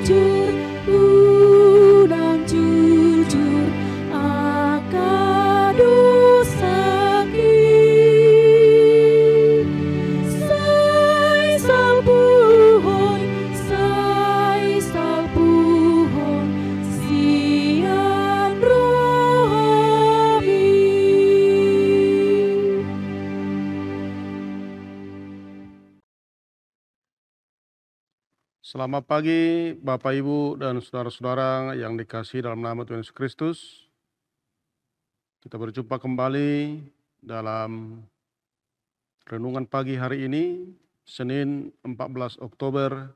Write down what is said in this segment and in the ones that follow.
jujur akadu sakit. Sai salpuhon sian rohami. Selamat pagi Bapak Ibu dan saudara-saudara yang dikasihi dalam nama Tuhan Yesus Kristus. Kita berjumpa kembali dalam renungan pagi hari ini, Senin 14 Oktober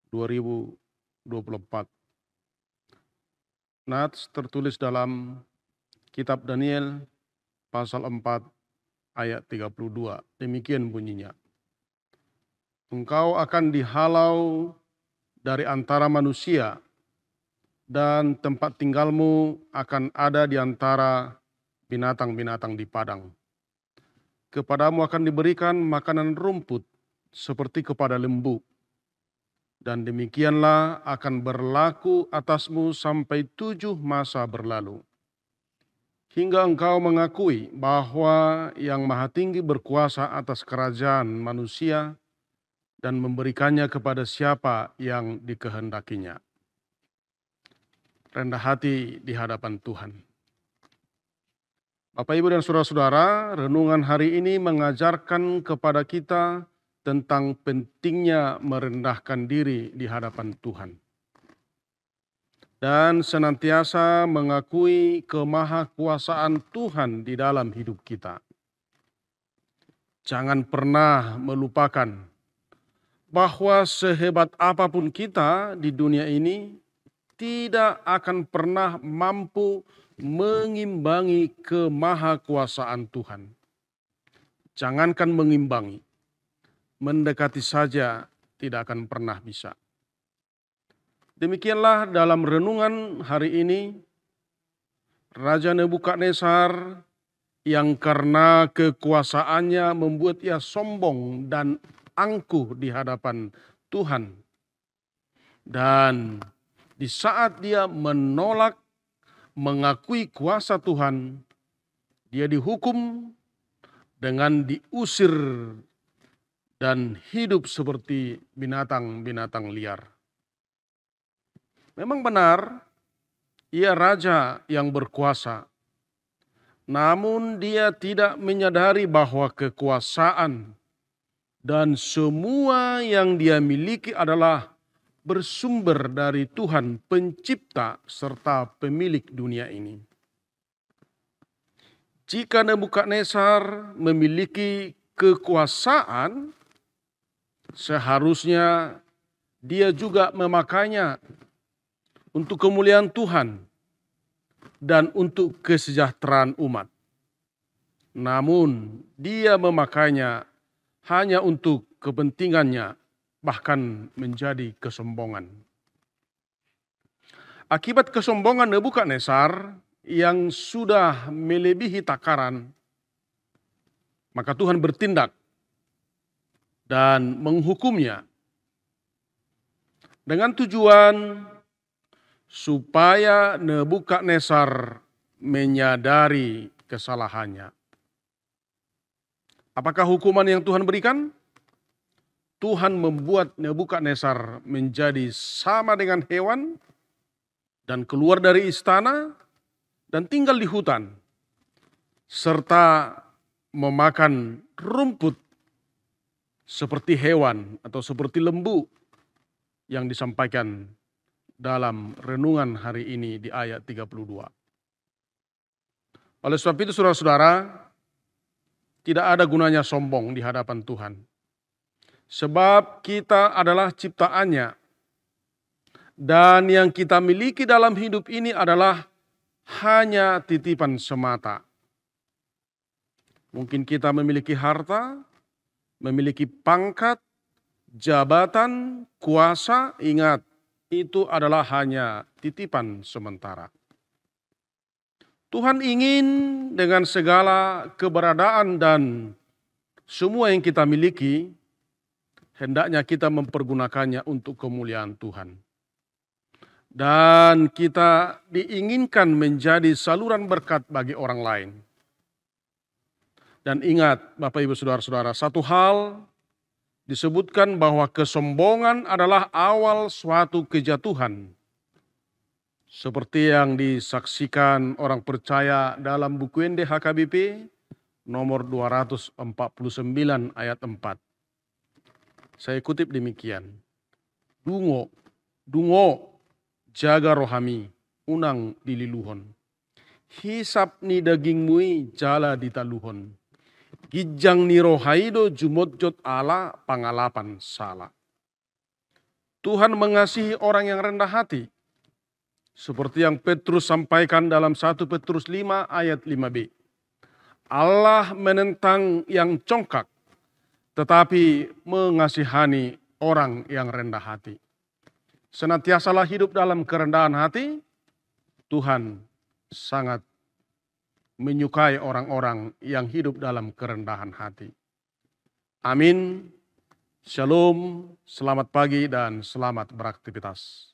2024. Nats tertulis dalam kitab Daniel pasal 4 ayat 32. Demikian bunyinya. Engkau akan dihalau dari antara manusia, dan tempat tinggalmu akan ada di antara binatang-binatang di padang. Kepadamu akan diberikan makanan rumput seperti kepada lembu, dan demikianlah akan berlaku atasmu sampai 7 masa berlalu. Hingga engkau mengakui bahwa Yang Maha Tinggi berkuasa atas kerajaan manusia, dan memberikannya kepada siapa yang dikehendakinya. Rendah hati di hadapan Tuhan. Bapak, Ibu, dan saudara-saudara, renungan hari ini mengajarkan kepada kita tentang pentingnya merendahkan diri di hadapan Tuhan. Dan senantiasa mengakui kemahakuasaan Tuhan di dalam hidup kita. Jangan pernah melupakan bahwa sehebat apapun kita di dunia ini, tidak akan pernah mampu mengimbangi kemahakuasaan Tuhan. Jangankan mengimbangi, mendekati saja tidak akan pernah bisa. Demikianlah dalam renungan hari ini, Raja Nebukadnezar yang karena kekuasaannya membuat ia sombong dan angkuh di hadapan Tuhan. Dan di saat dia menolak mengakui kuasa Tuhan, dia dihukum dengan diusir dan hidup seperti binatang-binatang liar. Memang benar, ia raja yang berkuasa, namun dia tidak menyadari bahwa kekuasaan dan semua yang dia miliki adalah bersumber dari Tuhan pencipta serta pemilik dunia ini. Jika Nebukadnezar memiliki kekuasaan, seharusnya dia juga memakainya untuk kemuliaan Tuhan dan untuk kesejahteraan umat. Namun dia memakainya hanya untuk kepentingannya, bahkan menjadi kesombongan. Akibat kesombongan Nebukadnezar yang sudah melebihi takaran, maka Tuhan bertindak dan menghukumnya dengan tujuan supaya Nebukadnezar menyadari kesalahannya. Apakah hukuman yang Tuhan berikan? Tuhan membuat Nebukadnezar menjadi sama dengan hewan dan keluar dari istana dan tinggal di hutan, serta memakan rumput seperti hewan atau seperti lembu yang disampaikan dalam renungan hari ini di ayat 32. Oleh sebab itu saudara-saudara, tidak ada gunanya sombong di hadapan Tuhan. Sebab kita adalah ciptaannya. Dan yang kita miliki dalam hidup ini adalah hanya titipan semata. Mungkin kita memiliki harta, memiliki pangkat, jabatan, kuasa. Ingat, itu adalah hanya titipan sementara. Tuhan ingin dengan segala keberadaan dan semua yang kita miliki, hendaknya kita mempergunakannya untuk kemuliaan Tuhan. Dan kita diinginkan menjadi saluran berkat bagi orang lain. Dan ingat Bapak Ibu Saudara-saudara, satu hal disebutkan bahwa kesombongan adalah awal suatu kejatuhan. Seperti yang disaksikan orang percaya dalam buku NDHKBP nomor 249 ayat 4. Saya kutip demikian. Dungo, jaga rohami, unang dililuhon. Hisap ni dagingmui jala ditaluhon. Gijang ni rohaido jumotjot ala pangalapan salah. Tuhan mengasihi orang yang rendah hati. Seperti yang Petrus sampaikan dalam 1 Petrus 5 ayat 5b. Allah menentang yang congkak, tetapi mengasihani orang yang rendah hati. Senantiasalah hidup dalam kerendahan hati. Tuhan sangat menyukai orang-orang yang hidup dalam kerendahan hati. Amin. Shalom, selamat pagi dan selamat beraktivitas.